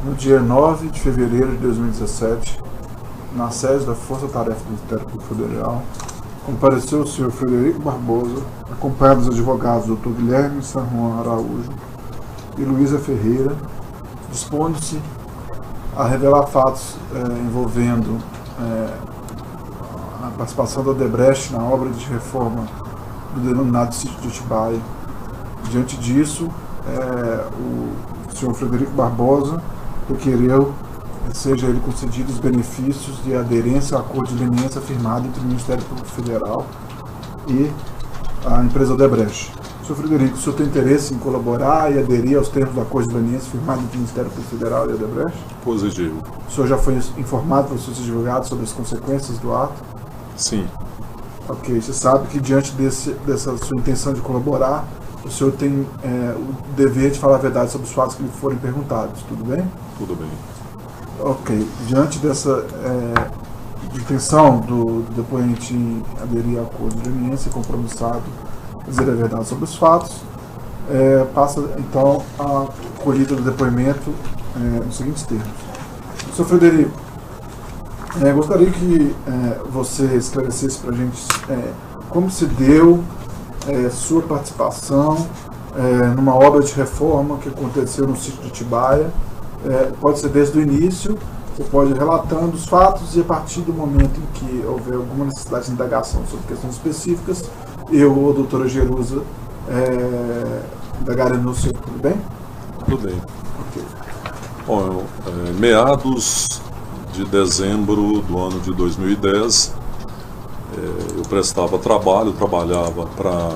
No dia 9 de fevereiro de 2017, na sede da Força Tarefa do Ministério Público Federal, compareceu o senhor Frederico Barbosa, acompanhado dos advogados Dr. Guilherme San Juan Araújo e Luísa Ferreira, dispondo-se a revelar fatos envolvendo a participação da Odebrecht na obra de reforma do denominado sítio de Atibaia. Diante disso, o senhor Frederico Barbosa requereu seja ele concedido os benefícios de aderência ao acordo de leniência firmado entre o Ministério Público Federal e a empresa Odebrecht. Senhor Frederico, o senhor tem interesse em colaborar e aderir aos termos do acordo de leniência firmado entre o Ministério Público Federal e a Odebrecht? Positivo. O senhor já foi informado pelos seus advogados sobre as consequências do ato? Sim. Ok, você sabe que diante dessa sua intenção de colaborar, o senhor tem o dever de falar a verdade sobre os fatos que lhe forem perguntados, tudo bem? Tudo bem. Ok, diante dessa intenção do depoente em aderir ao acordo de leniência e compromissado a dizer a verdade sobre os fatos, passa então a colhida do depoimento nos seguintes termos. Sr. Frederico, gostaria que você esclarecesse para a gente como se deu sua participação numa obra de reforma que aconteceu no sítio de Atibaia. Pode ser desde o início, você pode ir relatando os fatos e a partir do momento em que houver alguma necessidade de indagação sobre questões específicas, eu ou a doutora Jerusa indagaremos, tudo bem? Tudo bem. Ok. Bom, meados de dezembro do ano de 2010, eu prestava trabalho, trabalhava para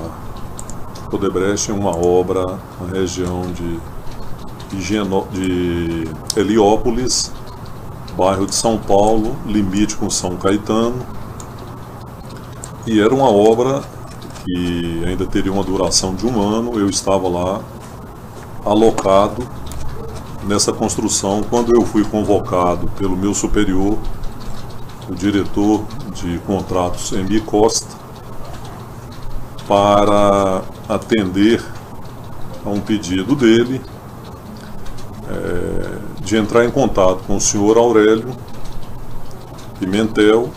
Odebrecht em uma obra na região de Heliópolis, bairro de São Paulo, limite com São Caetano, e era uma obra que ainda teria uma duração de 1 ano. Eu estava lá alocado nessa construção quando eu fui convocado pelo meu superior, o diretor de contratos Embi Costa, para atender a um pedido dele de entrar em contato com o senhor Aurélio Pimentel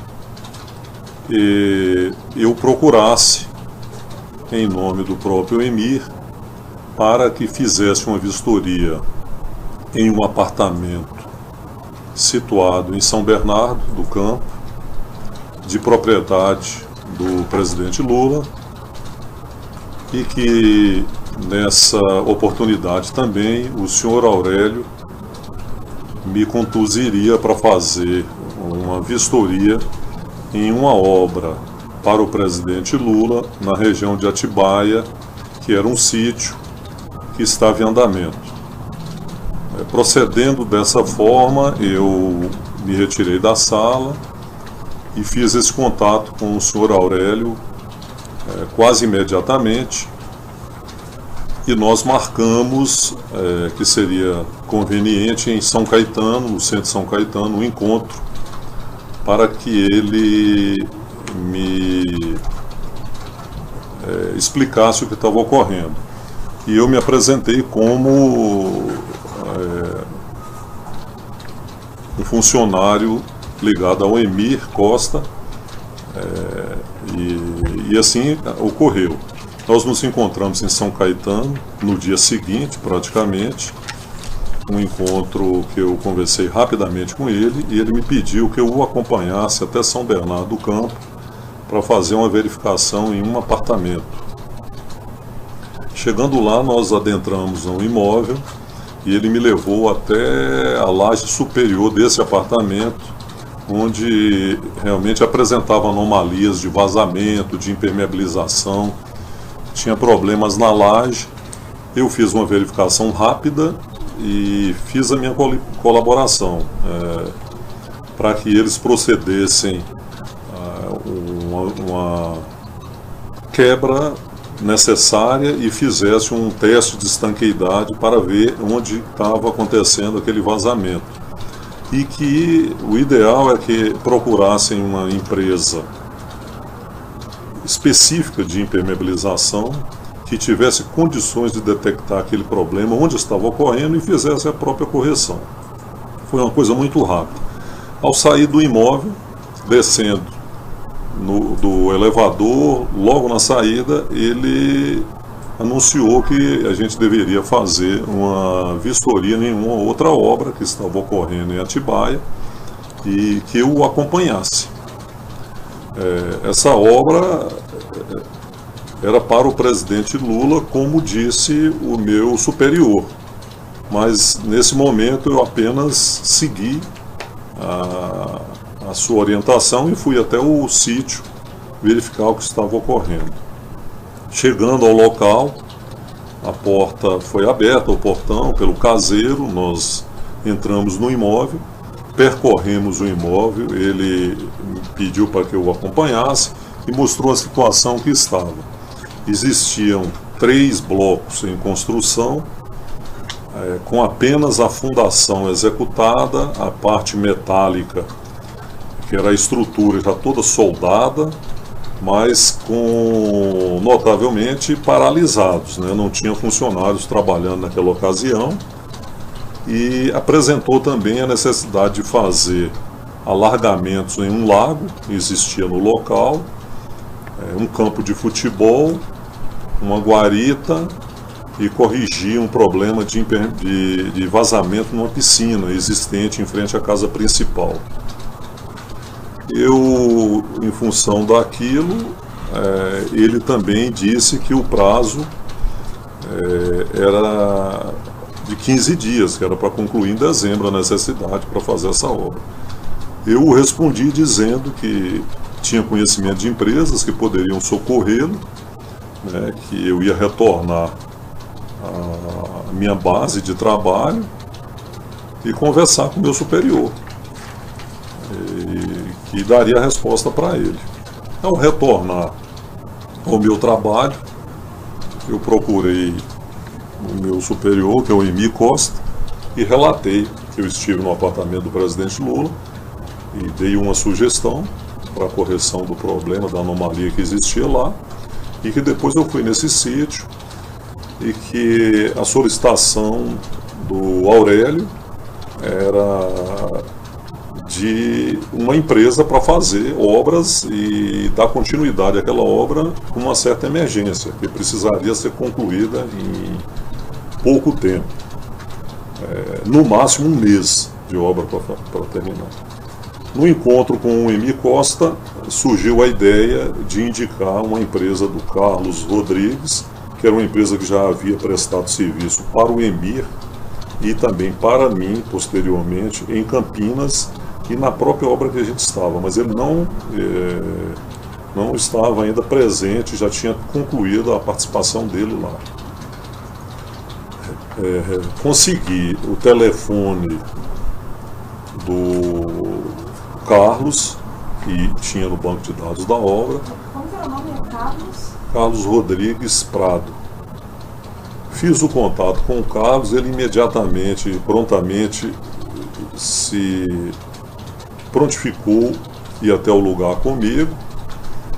e eu procurasse, em nome do próprio Emir, para que fizesse uma vistoria em um apartamento situado em São Bernardo do Campo, de propriedade do presidente Lula, e que nessa oportunidade também o senhor Aurélio me conduziria para fazer uma vistoria em uma obra para o presidente Lula na região de Atibaia, que era um sítio que estava em andamento. Procedendo dessa forma, eu me retirei da sala e fiz esse contato com o senhor Aurélio quase imediatamente, e nós marcamos que seria conveniente em São Caetano, no centro de São Caetano, um encontro para que ele me explicasse o que estava ocorrendo. E eu me apresentei como um funcionário ligado ao Emir Costa, e assim ocorreu. Nós nos encontramos em São Caetano no dia seguinte, praticamente, um encontro que eu conversei rapidamente com ele, e ele me pediu que eu o acompanhasse até São Bernardo do Campo para fazer uma verificação em um apartamento. Chegando lá, nós adentramos um imóvel e ele me levou até a laje superior desse apartamento, onde realmente apresentava anomalias de vazamento, de impermeabilização, tinha problemas na laje. Eu fiz uma verificação rápida e fiz a minha colaboração para que eles procedessem uma quebra necessária e fizesse um teste de estanqueidade para ver onde estava acontecendo aquele vazamento. E que o ideal é que procurassem uma empresa específica de impermeabilização que tivesse condições de detectar aquele problema onde estava ocorrendo e fizesse a própria correção. Foi uma coisa muito rápida. Ao sair do imóvel, descendo do elevador, logo na saída, ele anunciou que a gente deveria fazer uma vistoria em uma outra obra que estava ocorrendo em Atibaia e que eu o acompanhasse. Essa obra era para o presidente Lula, como disse o meu superior, mas nesse momento eu apenas segui a sua orientação e fui até o sítio verificar o que estava ocorrendo. Chegando ao local, a porta foi aberta, o portão, pelo caseiro, nós entramos no imóvel, percorremos o imóvel, ele pediu para que eu o acompanhasse e mostrou a situação que estava. Existiam 3 blocos em construção, com apenas a fundação executada, a parte metálica, que era a estrutura já toda soldada, mas notavelmente paralisados, né? Não tinha funcionários trabalhando naquela ocasião, e apresentou também a necessidade de fazer alargamentos em um lago que existia no local, um campo de futebol, uma guarita, e corrigir um problema de vazamento numa piscina existente em frente à casa principal. Eu, em função daquilo, ele também disse que o prazo era de 15 dias, que era para concluir em dezembro a necessidade para fazer essa obra. Eu respondi dizendo que tinha conhecimento de empresas que poderiam socorrê-lo, né, que eu ia retornar a minha base de trabalho e conversar com o meu superior, que daria a resposta para ele. Ao retornar ao meu trabalho, eu procurei o meu superior, que é o Emi Costa, e relatei que eu estive no apartamento do presidente Lula e dei uma sugestão para a correção do problema, da anomalia que existia lá, e que depois eu fui nesse sítio e que a solicitação do Aurélio era de uma empresa para fazer obras e dar continuidade àquela obra com uma certa emergência, que precisaria ser concluída em pouco tempo, no máximo um mês de obra para terminar. No encontro com o Emi Costa, surgiu a ideia de indicar uma empresa do Carlos Rodrigues, que era uma empresa que já havia prestado serviço para o Emir e também para mim, posteriormente, em Campinas e na própria obra que a gente estava, mas ele não estava ainda presente, já tinha concluído a participação dele lá. Consegui o telefone do Carlos, que tinha no banco de dados da obra. Como que era o nome do Carlos? Carlos Rodrigues Prado. Fiz o contato com o Carlos, ele imediatamente, prontamente se prontificou ir até o lugar comigo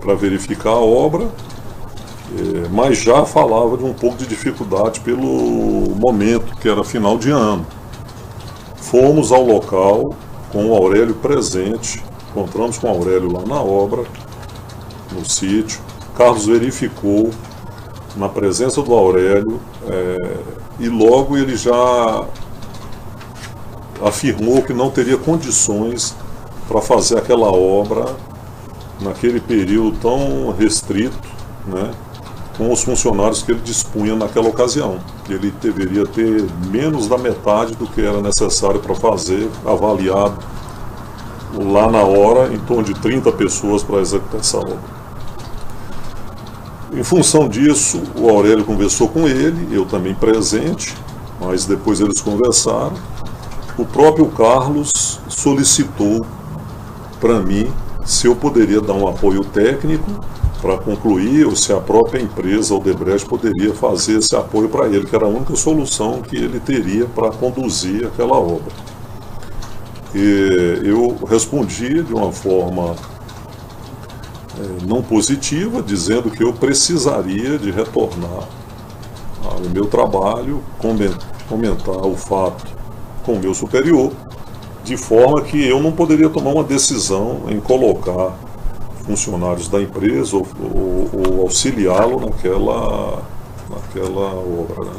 para verificar a obra, mas já falava de um pouco de dificuldade pelo momento, que era final de ano. Fomos ao local com o Aurélio presente, encontramos com o Aurélio lá na obra, no sítio. Carlos verificou na presença do Aurélio e logo ele já afirmou que não teria condições para fazer aquela obra naquele período tão restrito, né, com os funcionários que ele dispunha naquela ocasião. Ele deveria ter menos da metade do que era necessário para fazer, avaliado lá na hora, em torno de 30 pessoas para executar essa obra. Em função disso, o Aurélio conversou com ele, eu também presente, mas depois eles conversaram. O próprio Carlos solicitou para mim se eu poderia dar um apoio técnico para concluir, ou se a própria empresa Odebrecht poderia fazer esse apoio para ele, que era a única solução que ele teria para conduzir aquela obra. E eu respondi de uma forma não positiva, dizendo que eu precisaria de retornar ao meu trabalho, comentar o fato com o meu superior de forma que eu não poderia tomar uma decisão em colocar funcionários da empresa ou auxiliá-lo naquela obra, né?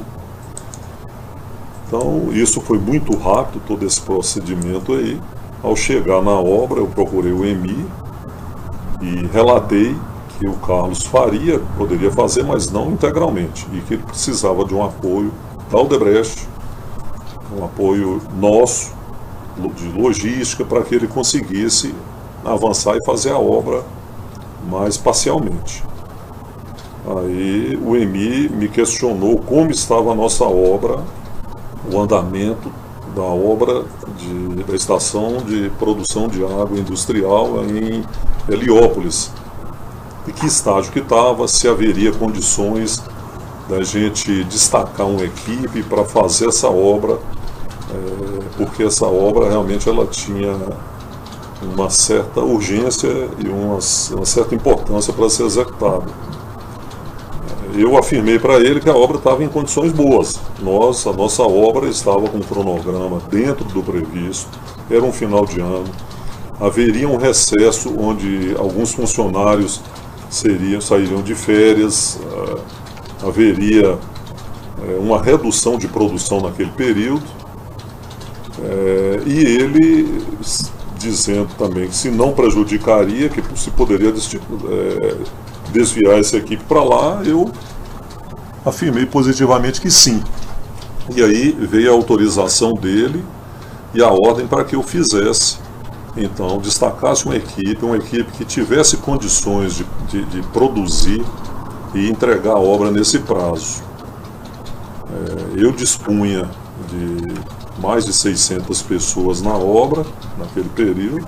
Então, isso foi muito rápido, todo esse procedimento aí. Ao chegar na obra, eu procurei o EMI e relatei que o Carlos poderia fazer, mas não integralmente, e que ele precisava de um apoio da Odebrecht, um apoio nosso, de logística, para que ele conseguisse avançar e fazer a obra mais parcialmente. Aí o EMI me questionou como estava a nossa obra, o andamento da obra da estação de produção de água industrial em Heliópolis, e que estágio que estava, se haveria condições da gente destacar uma equipe para fazer essa obra, porque essa obra realmente ela tinha uma certa urgência e uma certa importância para ser executada. Eu afirmei para ele que a obra estava em condições boas. A nossa obra estava com um cronograma dentro do previsto, era um final de ano, haveria um recesso onde alguns funcionários sairiam de férias, haveria uma redução de produção naquele período, e ele dizendo também que se não prejudicaria, que se poderia desviar essa equipe para lá, eu afirmei positivamente que sim. E aí veio a autorização dele e a ordem para que eu fizesse, então, destacasse uma equipe que tivesse condições de produzir e entregar a obra nesse prazo. Eu dispunha de mais de 600 pessoas na obra, naquele período.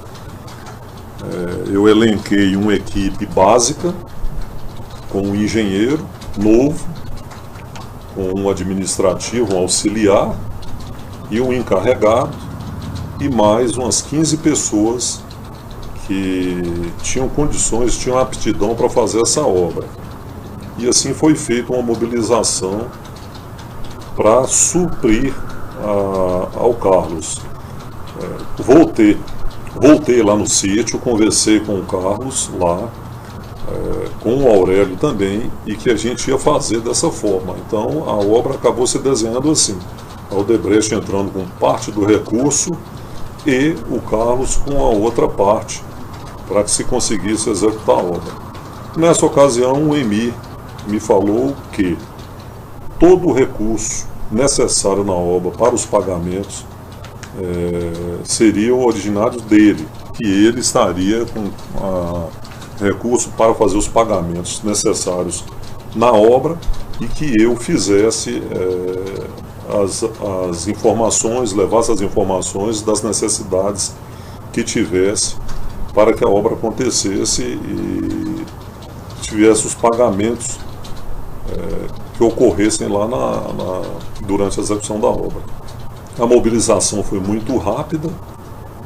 Eu elenquei uma equipe básica, com um engenheiro novo, com um administrativo, um auxiliar e um encarregado, e mais umas 15 pessoas que tinham condições, tinham aptidão para fazer essa obra. E assim foi feita uma mobilização para suprir ao Carlos. Voltei lá no sítio, conversei com o Carlos lá, com o Aurélio também, e que a gente ia fazer dessa forma. Então a obra acabou se desenhando assim, a Odebrecht entrando com parte do recurso e o Carlos com a outra parte, para que se conseguisse executar a obra. Nessa ocasião o EMI me falou que todo o recurso necessário na obra para os pagamentos seriam originários dele, que ele estaria com recurso para fazer os pagamentos necessários na obra e que eu fizesse as informações, levasse as informações das necessidades que tivesse para que a obra acontecesse e tivesse os pagamentos que ocorressem lá durante a execução da obra. A mobilização foi muito rápida,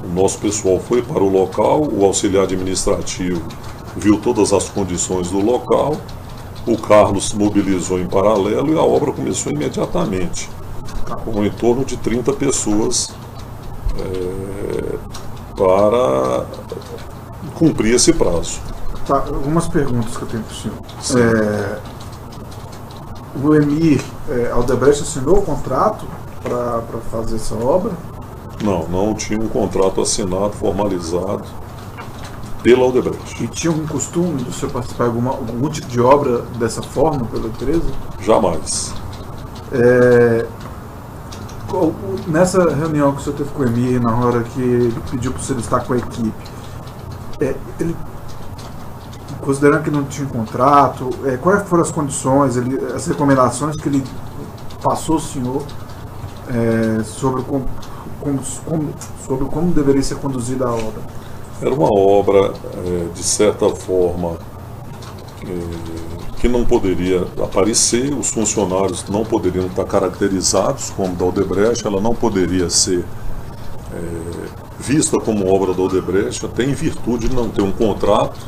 o nosso pessoal foi para o local, o auxiliar administrativo viu todas as condições do local, o Carlos se mobilizou em paralelo e a obra começou imediatamente, com em torno de 30 pessoas para cumprir esse prazo. Tá, algumas perguntas que eu tenho para o senhor. O EMI, a Odebrecht assinou o contrato para fazer essa obra? Não tinha um contrato assinado, formalizado pela Odebrecht. E tinha algum costume do senhor participar de algum tipo de obra dessa forma pela empresa? Jamais. Nessa reunião que o senhor teve com o EMI, na hora que ele pediu para o senhor estar com a equipe, ele, considerando que não tinha contrato, quais foram as condições, as recomendações que ele passou ao senhor sobre como deveria ser conduzida a obra? Era uma obra, de certa forma, que não poderia aparecer, os funcionários não poderiam estar caracterizados como da Odebrecht, ela não poderia ser vista como obra da Odebrecht, até em virtude de não ter um contrato,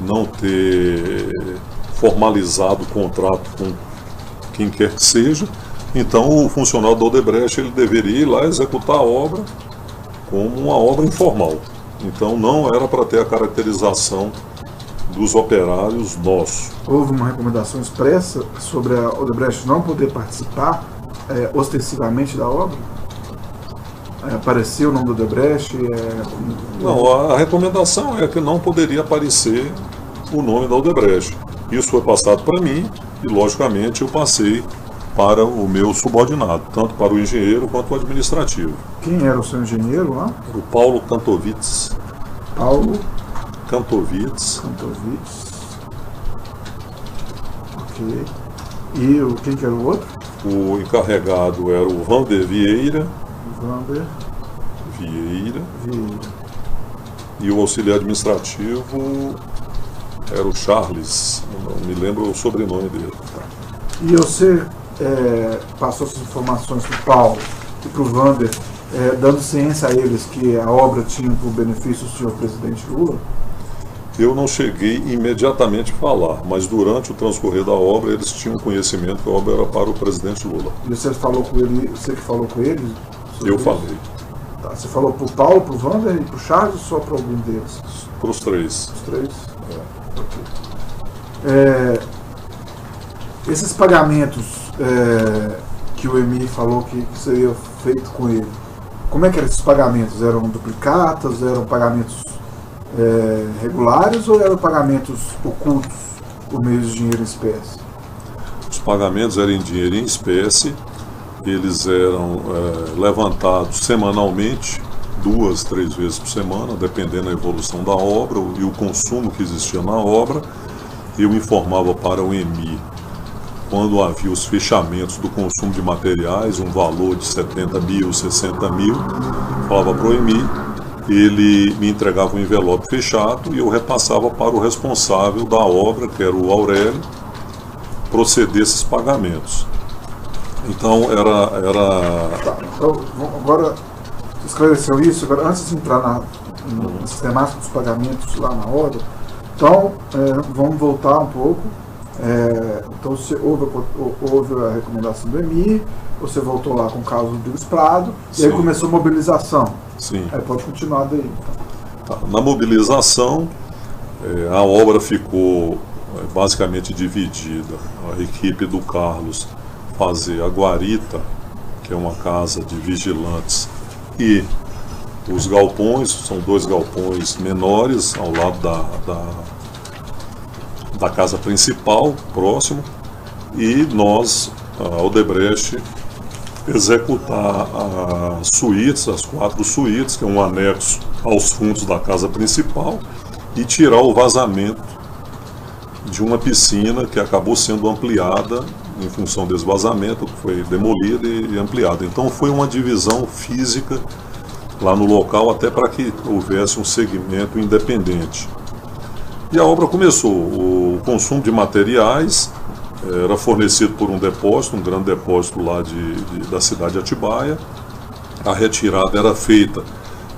não ter formalizado o contrato com quem quer que seja. Então o funcionário da Odebrecht ele deveria ir lá executar a obra como uma obra informal. Então não era para ter a caracterização dos operários nossos. Houve uma recomendação expressa sobre a Odebrecht não poder participar ostensivamente da obra? Apareceu o nome do Odebrecht? Não, a recomendação é que não poderia aparecer o nome da Odebrecht. Isso foi passado para mim e, logicamente, eu passei para o meu subordinado, tanto para o engenheiro quanto o administrativo. Quem era o seu engenheiro lá? Era o Paulo Kantovitz. Paulo Kantovitz. Ok. E quem que era o outro? O encarregado era o Vander Vieira. Vander Vieira. E o auxiliar administrativo era o Charles. Não me lembro o sobrenome dele. E você passou essas informações para o Paulo e para o Vander, dando ciência a eles que a obra tinha por benefício o senhor presidente Lula? Eu não cheguei imediatamente a falar, mas durante o transcorrer da obra eles tinham conhecimento que a obra era para o presidente Lula. E você falou com ele, você que falou com ele? Eu falei. Tá, você falou para o Paulo, para o Vander e para o Charles ou só para algum deles? Para os três. Os três? Ok. Esses pagamentos que o EMI falou que seria feito com ele, como é que eram esses pagamentos? Eram duplicatas, eram pagamentos regulares ou eram pagamentos ocultos por meio de dinheiro em espécie? Os pagamentos eram em dinheiro em espécie, eles eram levantados semanalmente, 2, 3 vezes por semana, dependendo da evolução da obra e o consumo que existia na obra. Eu informava para o EMI quando havia os fechamentos do consumo de materiais, um valor de 70 mil, 60 mil, falava para o EMI, ele me entregava um envelope fechado e eu repassava para o responsável da obra, que era o Aurélio, proceder esses pagamentos. Então Tá, então, agora esclareceu isso. Agora, antes de entrar na sistemática dos pagamentos lá na obra, então vamos voltar um pouco. Então houve a recomendação do EMI, você voltou lá com o caso do Bigos Prado, e aí começou a mobilização. Sim. Pode continuar daí. Tá. Na mobilização, a obra ficou basicamente dividida. A equipe do Carlos fazia a guarita, que é uma casa de vigilantes, e os galpões, são 2 galpões menores ao lado da casa principal, próximo, e nós, a Odebrecht, executar as suítes, as 4 suítes, que é um anexo aos fundos da casa principal, e tirar o vazamento de uma piscina que acabou sendo ampliada em função desse vazamento, que foi demolida e ampliada. Então foi uma divisão física lá no local, até para que houvesse um segmento independente. E a obra começou. O consumo de materiais era fornecido por um depósito, um grande depósito lá da cidade de Atibaia. A retirada era feita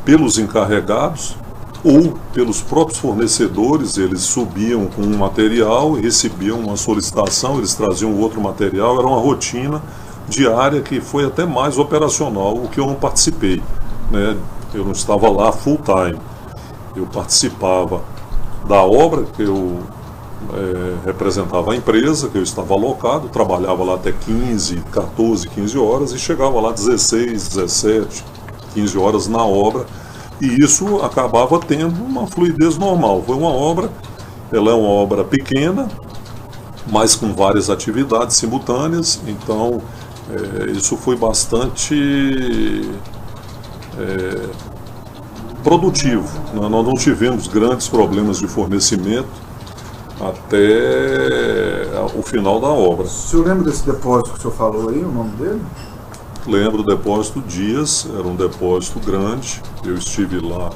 pelos encarregados ou pelos próprios fornecedores. Eles subiam com um material e recebiam uma solicitação, eles traziam outro material. Era uma rotina diária que foi até mais operacional, o que eu não participei, né? Eu não estava lá full time. Eu participava da obra, que eu representava a empresa, que eu estava alocado, trabalhava lá até 14, 15 horas e chegava lá 16, 17, 15 horas na obra, e isso acabava tendo uma fluidez normal. Foi uma obra, ela é uma obra pequena, mas com várias atividades simultâneas, então isso foi bastante produtivo. Nós não tivemos grandes problemas de fornecimento até o final da obra. O senhor lembra desse depósito que o senhor falou aí, o nome dele? Lembro, o depósito Dias, era um depósito grande, eu estive lá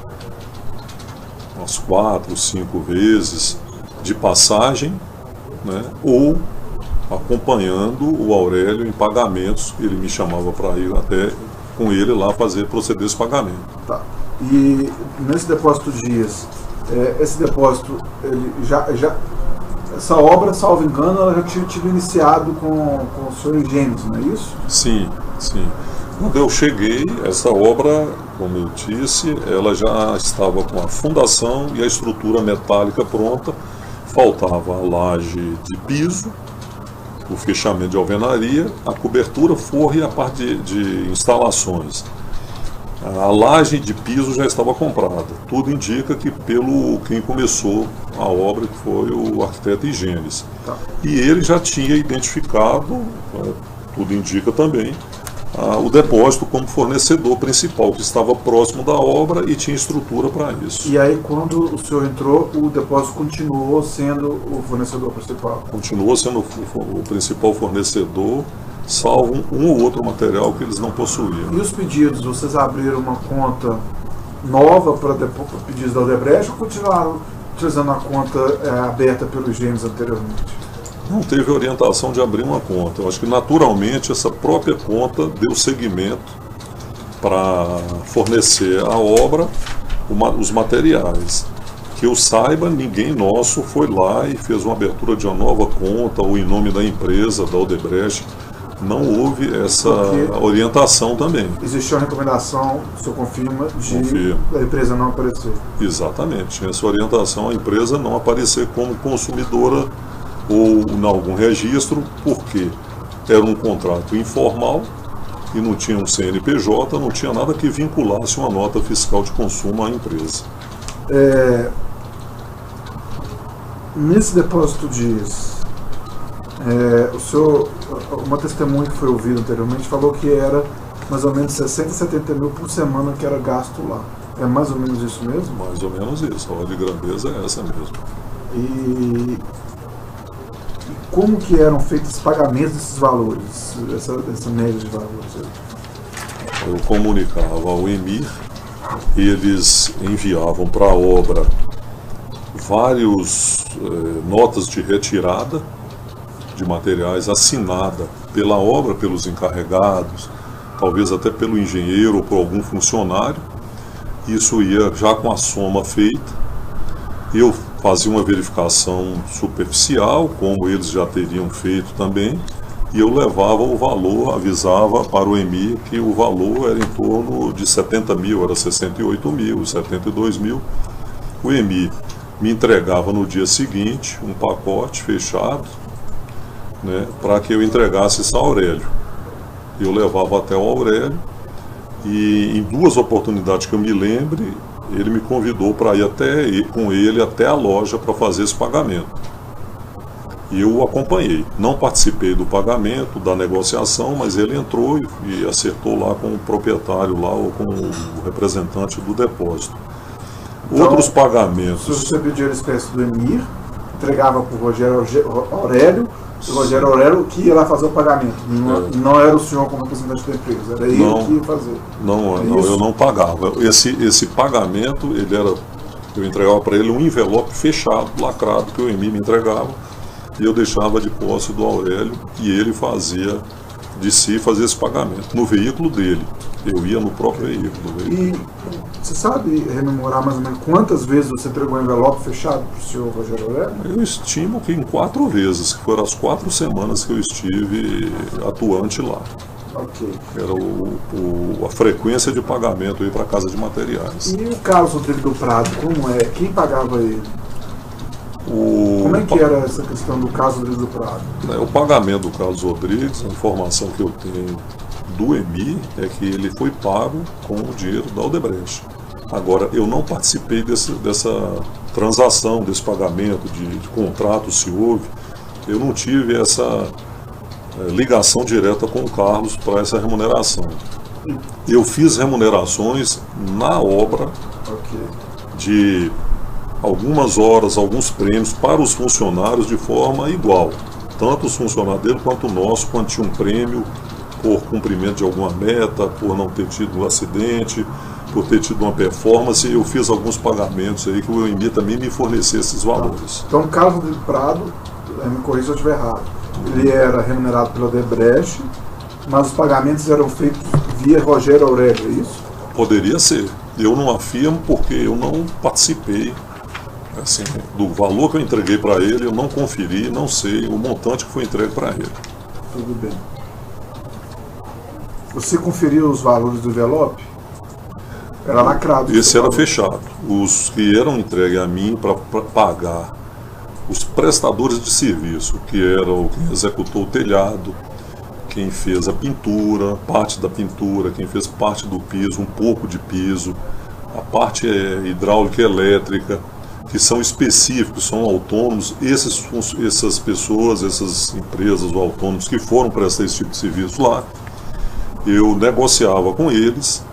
umas 4, 5 vezes de passagem, né, ou acompanhando o Aurélio em pagamentos. Ele me chamava para ir até com ele lá proceder esse pagamento. Tá. E nesse depósito Dias, esse depósito, ele essa obra, salvo engano, ela já tinha tido iniciado com o senhor Gênesis, não é isso? Sim, sim. Quando eu cheguei, essa obra como eu disse, ela já estava com a fundação e a estrutura metálica pronta, faltava a laje de piso, o fechamento de alvenaria, a cobertura, forro e a parte de instalações. A laje de piso já estava comprada. Tudo indica que pelo quem começou a obra, que foi o arquiteto Higenes. Tá. E ele já tinha identificado, tudo indica também, o depósito como fornecedor principal, que estava próximo da obra e tinha estrutura para isso. E aí, quando o senhor entrou, o depósito continuou sendo o fornecedor principal? Continuou sendo o principal fornecedor, salvo um ou outro material que eles não possuíam. E os pedidos, vocês abriram uma conta nova para pedidos da Odebrecht ou continuaram utilizando a conta aberta pelos Higenes anteriormente? Não teve orientação de abrir uma conta. Eu acho que naturalmente essa própria conta deu seguimento para fornecer à obra os materiais. Que eu saiba, ninguém nosso foi lá e fez uma abertura de uma nova conta ou em nome da empresa, da Odebrecht. Não houve essa orientação também. Existiu a recomendação, o senhor confirma, de a empresa não aparecer? Exatamente. Tinha essa orientação, a empresa não aparecer como consumidora ou em algum registro, porque era um contrato informal e não tinha um CNPJ, não tinha nada que vinculasse uma nota fiscal de consumo à empresa. Nesse depósito diz, o senhor, uma testemunha que foi ouvida anteriormente falou que era mais ou menos 60, 70 mil por semana que era gasto lá. É mais ou menos isso mesmo? Mais ou menos isso, a ordem de grandeza é essa mesmo. E como que eram feitos os pagamentos desses valores, essa média de valores? Eu comunicava ao EMIR, eles enviavam para a obra vários notas de retirada de materiais assinada pela obra, pelos encarregados, talvez até pelo engenheiro ou por algum funcionário. Isso ia já com a soma feita. Eu fazia uma verificação superficial, como eles já teriam feito também, e eu levava o valor, avisava para o EMIR que o valor era em torno de 70 mil, era 68 mil, 72 mil. O EMIR me entregava no dia seguinte um pacote fechado, né, para que eu entregasse isso a Aurélio. Eu levava até o Aurélio e em duas oportunidades que eu me lembre, ele me convidou para ir com ele até a loja para fazer esse pagamento. E eu o acompanhei. Não participei do pagamento, da negociação, mas ele entrou e acertou lá com o proprietário lá ou com o representante do depósito. Então, outros pagamentos. Se você pediu a espécie do EMIR, entregava para o Rogério Aurélio, o Rogério Aurélio que ia lá fazer o pagamento. Não era o senhor como representante da empresa, era ele que ia fazer. Não, eu não pagava. Esse pagamento, eu entregava para ele um envelope fechado, lacrado, que o EMIR me entregava, e eu deixava de posse do Aurélio, e ele fazia esse pagamento no veículo dele. Eu ia no próprio veículo. E você sabe rememorar mais ou menos quantas vezes você entregou um envelope fechado para o senhor Rogério Aurélio? Eu estimo que em 4 vezes, que foram as 4 semanas que eu estive atuante lá. Ok. Era a frequência de pagamento aí para a Casa de Materiais. E o Carlos Rodrigues do Prado, como é? Quem pagava ele? Como é que era essa questão do Carlos Rodrigues do Prado? O pagamento do Carlos Rodrigues, a informação que eu tenho do EMIR é que ele foi pago com o dinheiro da Odebrecht. Agora, eu não participei dessa transação, desse pagamento, de contrato, se houve. Eu não tive essa ligação direta com o Carlos para essa remuneração. Eu fiz remunerações na obra de algumas horas, alguns prêmios para os funcionários de forma igual. Tanto os funcionários dele quanto o nosso, quando tinha um prêmio por cumprimento de alguma meta, por não ter tido um acidente, por ter tido uma performance, eu fiz alguns pagamentos aí que o EMIR também me fornecia esses valores. Então, o Carlos Rodrigues do Prado, me corrija se eu estiver errado, ele era remunerado pela Odebrecht, mas os pagamentos eram feitos via Rogério Aurélio, é isso? Poderia ser. Eu não afirmo porque eu não participei. Assim, do valor que eu entreguei para ele, eu não conferi, não sei o montante que foi entregue para ele. Tudo bem. Você conferiu os valores do envelope? Era lacrado. Esse era fechado. Os que eram entregues a mim para pagar os prestadores de serviço, que eram quem executou o telhado, quem fez a pintura, parte da pintura, quem fez parte do piso, um pouco de piso, a parte hidráulica e elétrica, que são específicos, são autônomos, essas pessoas, essas empresas ou autônomos que foram prestar esse tipo de serviço lá, eu negociava com eles,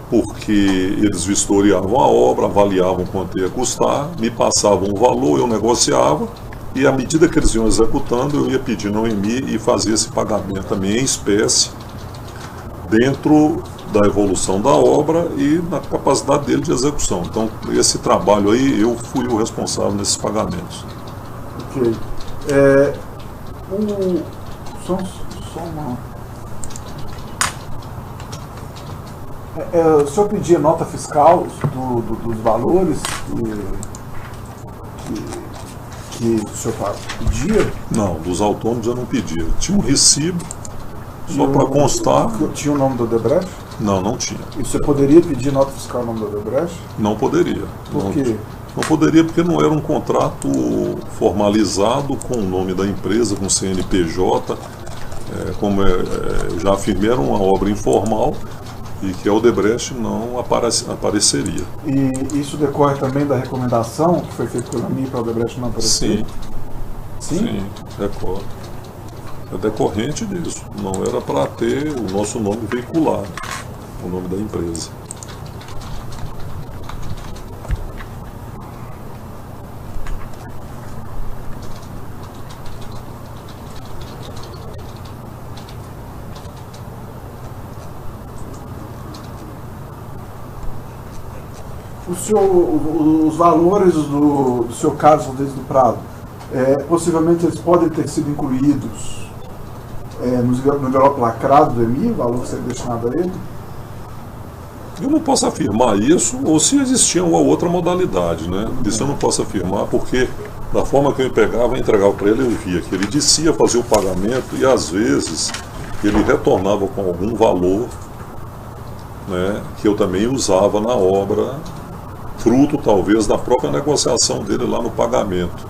porque eles vistoriavam a obra, avaliavam quanto ia custar, me passavam o valor, eu negociava, e à medida que eles iam executando, eu ia pedindo ao EMI e fazia esse pagamento também em espécie, dentro da evolução da obra e na capacidade dele de execução. Então, esse trabalho aí, eu fui o responsável nesses pagamentos. Ok. Só uma... o senhor pedia nota fiscal dos valores que o senhor pedia? Não, dos autônomos eu não pedia. Tinha um recibo, só para constar. Tinha o nome do Odebrecht? Não, não tinha. E você poderia pedir nota fiscal no nome do Odebrecht? Não poderia. Por quê? Não poderia porque não era um contrato formalizado com o nome da empresa, com CNPJ. Como eu já afirmei, era uma obra informal e que a Odebrecht não apareceria. E isso decorre também da recomendação que foi feita pela MI para a Odebrecht não aparecer? Sim. Sim, recordo. É decorrente disso. Não era para ter o nosso nome veiculado, o nome da empresa. Os valores do seu Carlos Rodrigues do Prado, possivelmente eles podem ter sido incluídos no envelope lacrado do EMI, o valor que seria destinado a ele? Eu não posso afirmar isso, ou se existia uma outra modalidade, né? Isso eu não posso afirmar, porque da forma que eu pegava e entregava para ele, eu via que ele descia fazer o pagamento e às vezes ele retornava com algum valor, né, que eu também usava na obra, fruto talvez da própria negociação dele lá no pagamento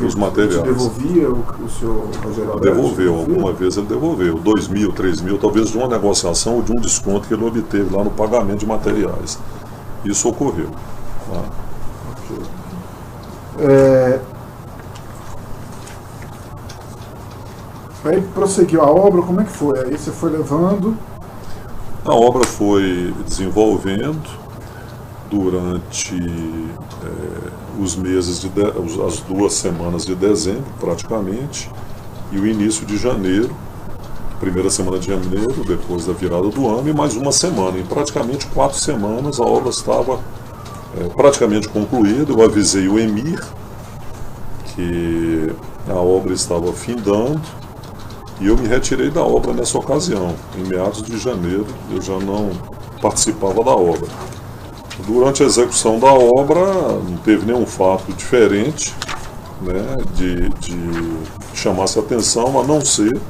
dos materiais. Ele devolvia o senhor Rogério Alberto? Devolveu, alguma vez ele devolveu, 2 mil, 3 mil, talvez de uma negociação ou de um desconto que ele obteve lá no pagamento de materiais. Isso ocorreu. Tá? Aí prosseguiu a obra, como é que foi? Aí você foi levando... A obra foi desenvolvendo durante os meses as 2 semanas de dezembro, praticamente, e o início de janeiro, primeira semana de janeiro, depois da virada do ano, e mais uma semana. Em praticamente 4 semanas a obra estava praticamente concluída. Eu avisei o EMIR que a obra estava findando, e eu me retirei da obra nessa ocasião. Em meados de janeiro eu já não participava da obra. Durante a execução da obra não teve nenhum fato diferente, né, de chamasse a atenção, a não ser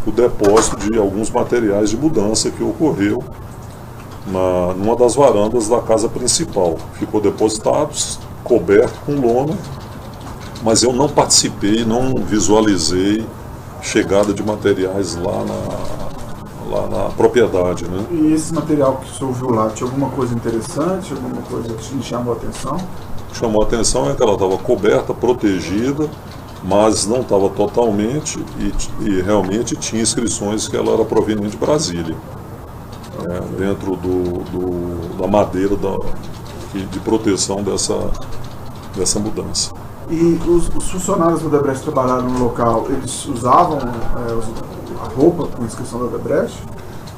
o depósito de alguns materiais de mudança que ocorreu numa das varandas da casa principal. Ficou depositado, coberto com lona, mas eu não participei, não visualizei chegada de materiais lá na propriedade, né? E esse material que o senhor viu lá, tinha alguma coisa interessante, alguma coisa que lhe chamou a atenção? Chamou a atenção é que ela estava coberta, protegida, mas não estava totalmente e realmente tinha inscrições que ela era proveniente de Brasília, dentro da madeira de proteção dessa mudança. E os funcionários do Odebrecht que trabalharam no local, eles usavam a roupa com inscrição da Odebrecht?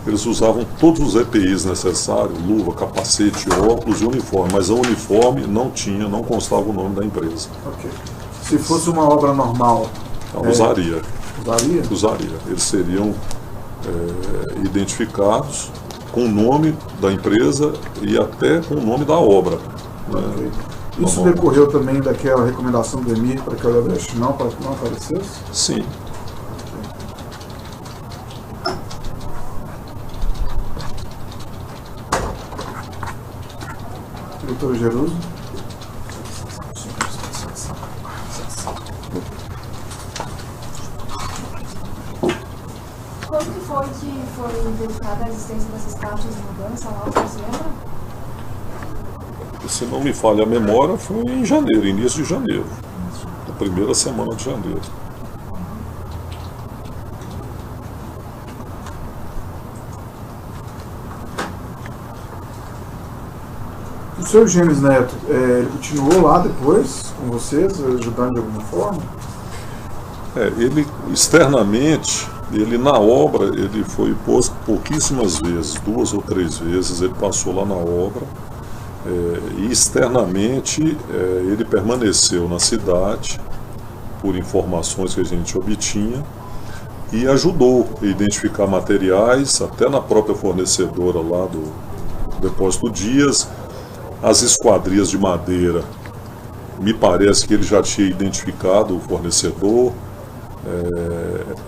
Eles usavam todos os EPIs necessários, luva, capacete, óculos e uniforme, mas a uniforme não constava o nome da empresa. Ok. Se fosse uma obra normal... Usaria. Usaria? Usaria. Eles seriam identificados com o nome da empresa e até com o nome da obra. Okay. Né? Isso decorreu também daquela recomendação do EMIR para que a Odebrecht não aparecesse? Sim. Doutor Jeruso. Quando que foi que foi verificada a existência dessas taxas de mudança lá, você lembra? Se não me falha a memória, foi em janeiro, início de janeiro. Na primeira semana de janeiro. O seu Gênesis Neto, ele continuou lá depois com vocês, ajudando de alguma forma? Ele externamente, ele na obra, ele foi posto pouquíssimas vezes, 2 ou 3 vezes, ele passou lá na obra. E externamente ele permaneceu na cidade por informações que a gente obtinha e ajudou a identificar materiais, até na própria fornecedora lá do Depósito Dias, as esquadrias de madeira. Me parece que ele já tinha identificado o fornecedor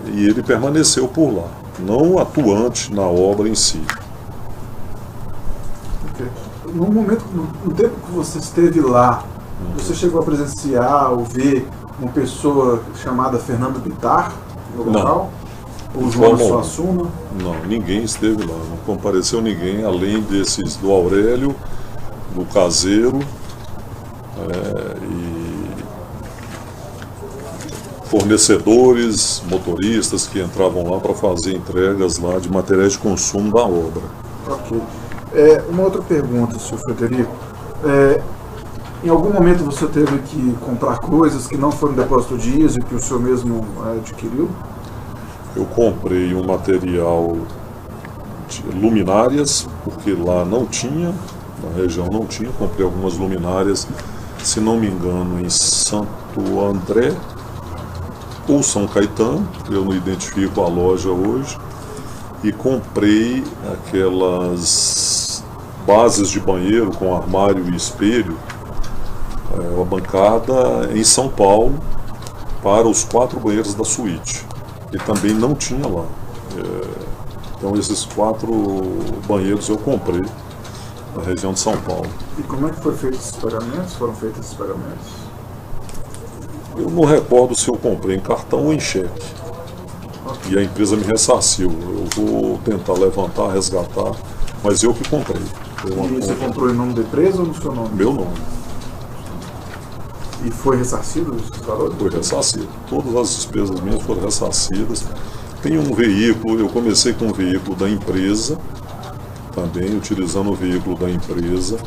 e ele permaneceu por lá, não atuante na obra em si. No momento, no tempo que você esteve lá, você chegou a presenciar ou ver uma pessoa chamada Fernando Bittar no local? Ou João Suassuna? Não, ninguém esteve lá, não compareceu ninguém, além desses do Aurélio, do Caseiro e fornecedores, motoristas que entravam lá para fazer entregas lá de materiais de consumo da obra. Ok. Uma outra pergunta, senhor Frederico. Em algum momento você teve que comprar coisas que não foram depósito Dias e que o senhor mesmo adquiriu? Eu comprei um material de luminárias, porque lá não tinha, na região não tinha. Comprei algumas luminárias, se não me engano, em Santo André ou São Caetano, eu não identifico a loja hoje. E comprei aquelas bases de banheiro com armário e espelho, uma bancada em São Paulo para os 4 banheiros da suíte, que também não tinha lá. Então esses 4 banheiros eu comprei na região de São Paulo. E como é que foi feito esses pagamentos? Foram feitos esses pagamentos? Eu não recordo se eu comprei em cartão ou em cheque. E a empresa me ressarciu. Eu vou tentar levantar, resgatar, mas eu que comprei. E você comprou em nome da empresa ou no seu nome? Meu nome. E foi ressarcido esses valores? Foi ressarcido. Todas as despesas minhas foram ressarcidas. Tem um veículo, eu comecei com um veículo da empresa, também utilizando o veículo da empresa.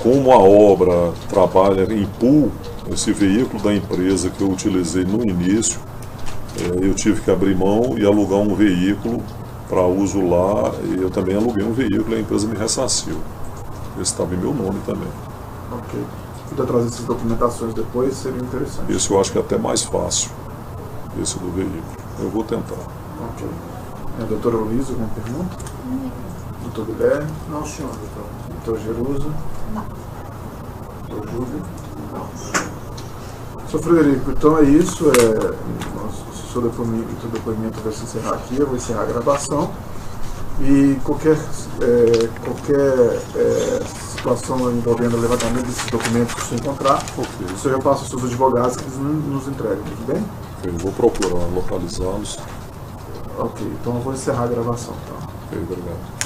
Como a obra trabalha em pool, esse veículo da empresa que eu utilizei no início, eu tive que abrir mão e alugar um veículo para uso lá, e eu também aluguei um veículo e a empresa me ressarciu. Esse estava em meu nome também. Ok. Se puder trazer essas documentações depois, seria interessante. Esse eu acho que é até mais fácil, esse do veículo. Eu vou tentar. Ok. Doutora Luísa, alguma pergunta? Doutor Guilherme? Não, senhor, doutor. Doutor Jerusa? Não. Doutor Júlio? Não. Senhor Frederico, então é isso. O seu depoimento vai se encerrar aqui, eu vou encerrar a gravação. E qualquer situação envolvendo o levantamento desses documentos que você encontrar, o senhor já passa aos seus advogados que eles nos entregam, tudo bem? Eu vou procurar localizá-los. Ok, então eu vou encerrar a gravação. Tá? Ok, obrigado.